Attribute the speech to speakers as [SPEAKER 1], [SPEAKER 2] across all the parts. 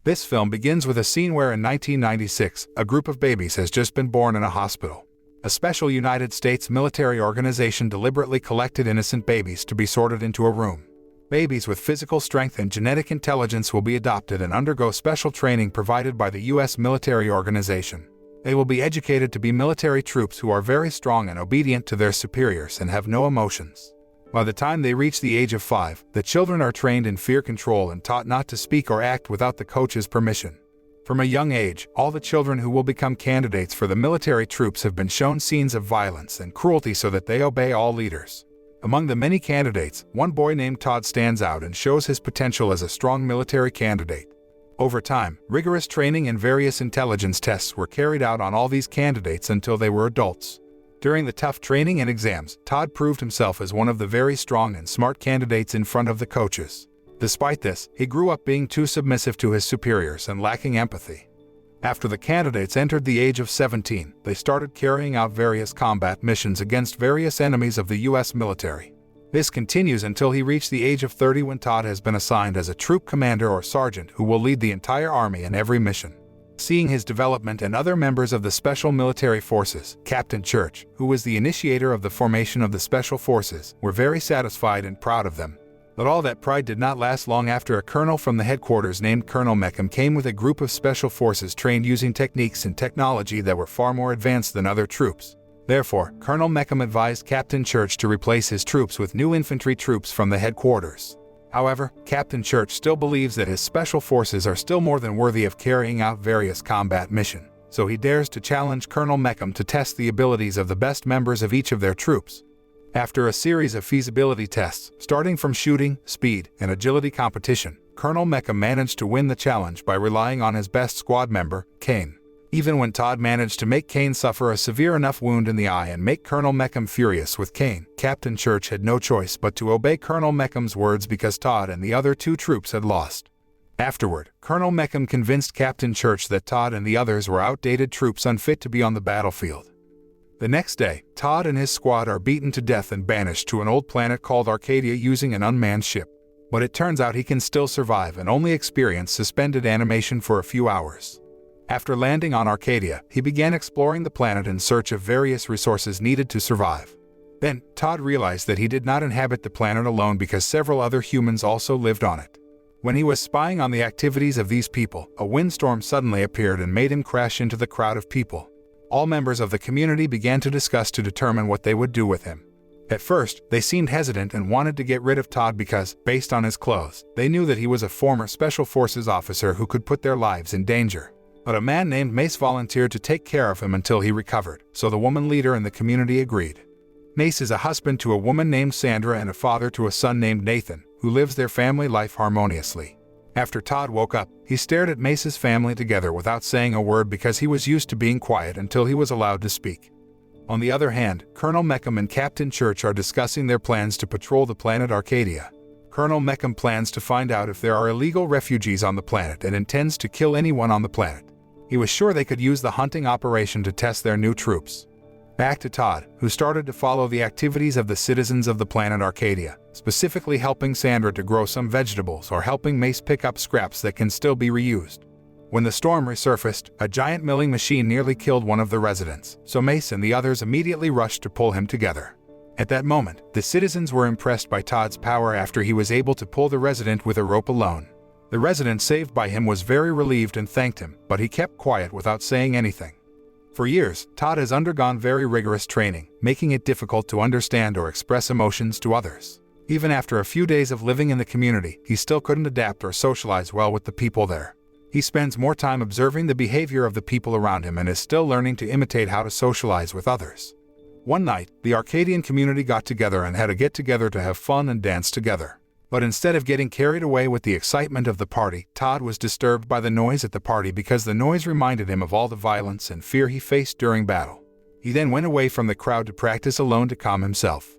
[SPEAKER 1] This film begins with a scene where in 1996, a group of babies has just been born in a hospital. A special United States military organization deliberately collected innocent babies to be sorted into a room. Babies with physical strength and genetic intelligence will be adopted and undergo special training provided by the U.S. military organization. They will be educated to be military troops who are very strong and obedient to their superiors and have no emotions. By the time they reach the age of 5, the children are trained in fear control and taught not to speak or act without the coach's permission. From a young age, all the children who will become candidates for the military troops have been shown scenes of violence and cruelty so that they obey all leaders. Among the many candidates, one boy named Todd stands out and shows his potential as a strong military candidate. Over time, rigorous training and various intelligence tests were carried out on all these candidates until they were adults. During the tough training and exams, Todd proved himself as one of the very strong and smart candidates in front of the coaches. Despite this, he grew up being too submissive to his superiors and lacking empathy. After the candidates entered the age of 17, they started carrying out various combat missions against various enemies of the U.S. military. This continues until he reached the age of 30 when Todd has been assigned as a troop commander or sergeant who will lead the entire army in every mission. Seeing his development and other members of the Special Military Forces, Captain Church, who was the initiator of the formation of the Special Forces, were very satisfied and proud of them. But all that pride did not last long after a colonel from the headquarters named Colonel Meckham came with a group of special forces trained using techniques and technology that were far more advanced than other troops. Therefore, Colonel Meckham advised Captain Church to replace his troops with new infantry troops from the headquarters. However, Captain Church still believes that his special forces are still more than worthy of carrying out various combat missions, so he dares to challenge Colonel Meckham to test the abilities of the best members of each of their troops. After a series of feasibility tests, starting from shooting, speed, and agility competition, Colonel Meckham managed to win the challenge by relying on his best squad member, Kane. Even when Todd managed to make Kane suffer a severe enough wound in the eye and make Colonel Meckham furious with Kane, Captain Church had no choice but to obey Colonel Meckham's words because Todd and the other two troops had lost. Afterward, Colonel Meckham convinced Captain Church that Todd and the others were outdated troops unfit to be on the battlefield. The next day, Todd and his squad are beaten to death and banished to an old planet called Arcadia using an unmanned ship. But it turns out he can still survive and only experience suspended animation for a few hours. After landing on Arcadia, he began exploring the planet in search of various resources needed to survive. Then, Todd realized that he did not inhabit the planet alone because several other humans also lived on it. When he was spying on the activities of these people, a windstorm suddenly appeared and made him crash into the crowd of people. All members of the community began to discuss to determine what they would do with him. At first, they seemed hesitant and wanted to get rid of Todd because, based on his clothes, they knew that he was a former Special Forces officer who could put their lives in danger. But a man named Mace volunteered to take care of him until he recovered, so the woman leader in the community agreed. Mace is a husband to a woman named Sandra and a father to a son named Nathan, who lives their family life harmoniously. After Todd woke up, he stared at Mace's family together without saying a word because he was used to being quiet until he was allowed to speak. On the other hand, Colonel Meckham and Captain Church are discussing their plans to patrol the planet Arcadia. Colonel Meckham plans to find out if there are illegal refugees on the planet and intends to kill anyone on the planet. He was sure they could use the hunting operation to test their new troops. Back to Todd, who started to follow the activities of the citizens of the planet Arcadia, specifically helping Sandra to grow some vegetables or helping Mace pick up scraps that can still be reused. When the storm resurfaced, a giant milling machine nearly killed one of the residents, so Mace and the others immediately rushed to pull him together. At that moment, the citizens were impressed by Todd's power after he was able to pull the resident with a rope alone. The resident saved by him was very relieved and thanked him, but he kept quiet without saying anything. For years, Todd has undergone very rigorous training, making it difficult to understand or express emotions to others. Even after a few days of living in the community, he still couldn't adapt or socialize well with the people there. He spends more time observing the behavior of the people around him and is still learning to imitate how to socialize with others. One night, the Arcadian community got together and had a get-together to have fun and dance together. But instead of getting carried away with the excitement of the party, Todd was disturbed by the noise at the party because the noise reminded him of all the violence and fear he faced during battle. He then went away from the crowd to practice alone to calm himself.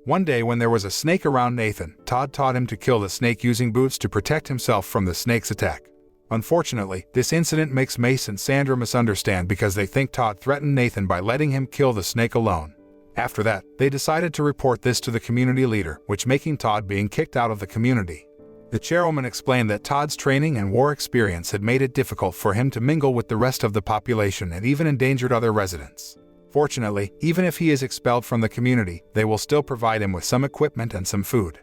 [SPEAKER 1] One day when there was a snake around Nathan, Todd taught him to kill the snake using boots to protect himself from the snake's attack. Unfortunately, this incident makes Mace and Sandra misunderstand because they think Todd threatened Nathan by letting him kill the snake alone. After that, they decided to report this to the community leader, which making Todd being kicked out of the community. The chairwoman explained that Todd's training and war experience had made it difficult for him to mingle with the rest of the population and even endangered other residents. Fortunately, even if he is expelled from the community, they will still provide him with some equipment and some food.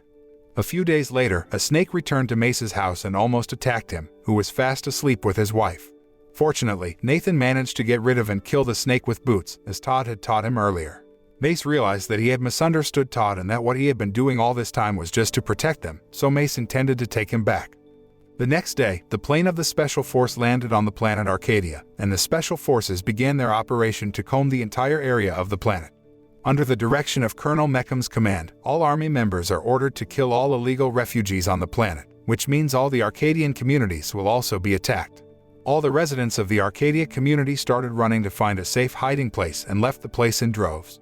[SPEAKER 1] A few days later, a snake returned to Mace's house and almost attacked him, who was fast asleep with his wife. Fortunately, Nathan managed to get rid of and kill the snake with boots, as Todd had taught him earlier. Mace realized that he had misunderstood Todd and that what he had been doing all this time was just to protect them, so Mace intended to take him back. The next day, the plane of the Special Force landed on the planet Arcadia, and the Special Forces began their operation to comb the entire area of the planet. Under the direction of Colonel Meckham's command, all Army members are ordered to kill all illegal refugees on the planet, which means all the Arcadian communities will also be attacked. All the residents of the Arcadia community started running to find a safe hiding place and left the place in droves.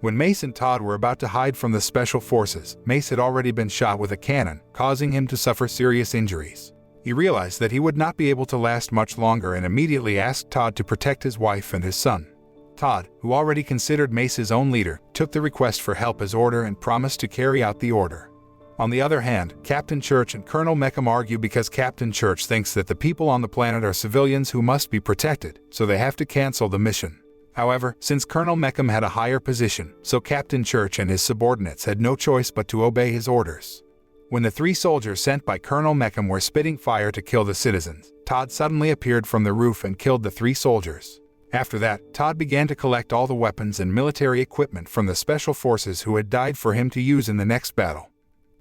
[SPEAKER 1] When Mace and Todd were about to hide from the Special Forces, Mace had already been shot with a cannon, causing him to suffer serious injuries. He realized that he would not be able to last much longer and immediately asked Todd to protect his wife and his son. Todd, who already considered Mace his own leader, took the request for help as order and promised to carry out the order. On the other hand, Captain Church and Colonel Meckham argue because Captain Church thinks that the people on the planet are civilians who must be protected, so they have to cancel the mission. However, since Colonel Meckham had a higher position, so Captain Church and his subordinates had no choice but to obey his orders. When the 3 soldiers sent by Colonel Meckham were spitting fire to kill the citizens, Todd suddenly appeared from the roof and killed the 3 soldiers. After that, Todd began to collect all the weapons and military equipment from the Special Forces who had died for him to use in the next battle.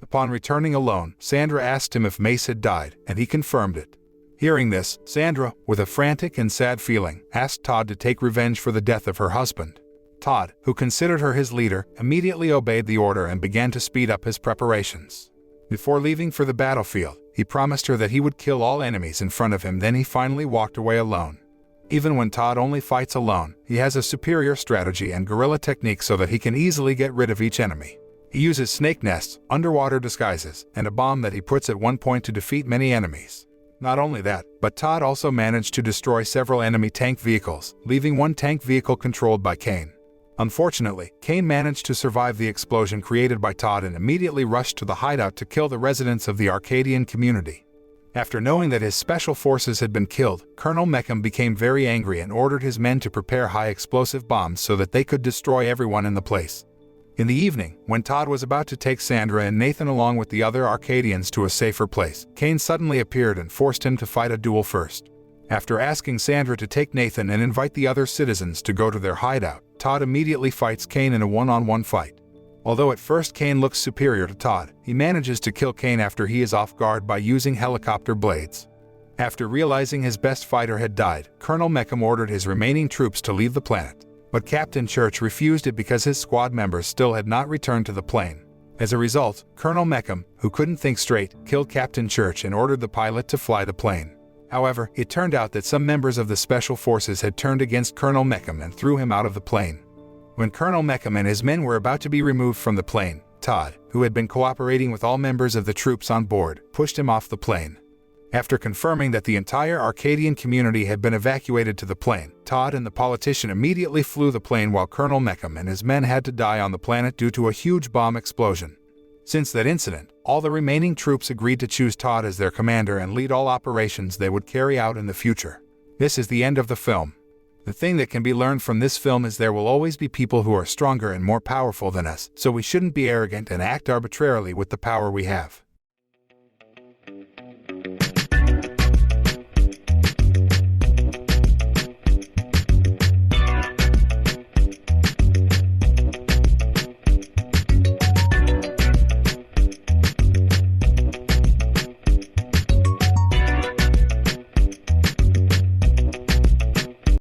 [SPEAKER 1] Upon returning alone, Sandra asked him if Mace had died, and he confirmed it. Hearing this, Sandra, with a frantic and sad feeling, asked Todd to take revenge for the death of her husband. Todd, who considered her his leader, immediately obeyed the order and began to speed up his preparations. Before leaving for the battlefield, he promised her that he would kill all enemies in front of him. Then he finally walked away alone. Even when Todd only fights alone, he has a superior strategy and guerrilla technique so that he can easily get rid of each enemy. He uses snake nests, underwater disguises, and a bomb that he puts at one point to defeat many enemies. Not only that, but Todd also managed to destroy several enemy tank vehicles, leaving one tank vehicle controlled by Kane. Unfortunately, Kane managed to survive the explosion created by Todd and immediately rushed to the hideout to kill the residents of the Arcadian community. After knowing that his special forces had been killed, Colonel Meckham became very angry and ordered his men to prepare high-explosive bombs so that they could destroy everyone in the place. In the evening, when Todd was about to take Sandra and Nathan along with the other Arcadians to a safer place, Kane suddenly appeared and forced him to fight a duel first. After asking Sandra to take Nathan and invite the other citizens to go to their hideout, Todd immediately fights Kane in a one-on-one fight. Although at first Kane looks superior to Todd, he manages to kill Kane after he is off guard by using helicopter blades. After realizing his best fighter had died, Colonel Meckham ordered his remaining troops to leave the planet. But Captain Church refused it because his squad members still had not returned to the plane. As a result, Colonel Meckham, who couldn't think straight, killed Captain Church and ordered the pilot to fly the plane. However, it turned out that some members of the Special Forces had turned against Colonel Meckham and threw him out of the plane. When Colonel Meckham and his men were about to be removed from the plane, Todd, who had been cooperating with all members of the troops on board, pushed him off the plane. After confirming that the entire Arcadian community had been evacuated to the plane, Todd and the politician immediately flew the plane while Colonel Meckham and his men had to die on the planet due to a huge bomb explosion. Since that incident, all the remaining troops agreed to choose Todd as their commander and lead all operations they would carry out in the future. This is the end of the film. The thing that can be learned from this film is there will always be people who are stronger and more powerful than us, so we shouldn't be arrogant and act arbitrarily with the power we have.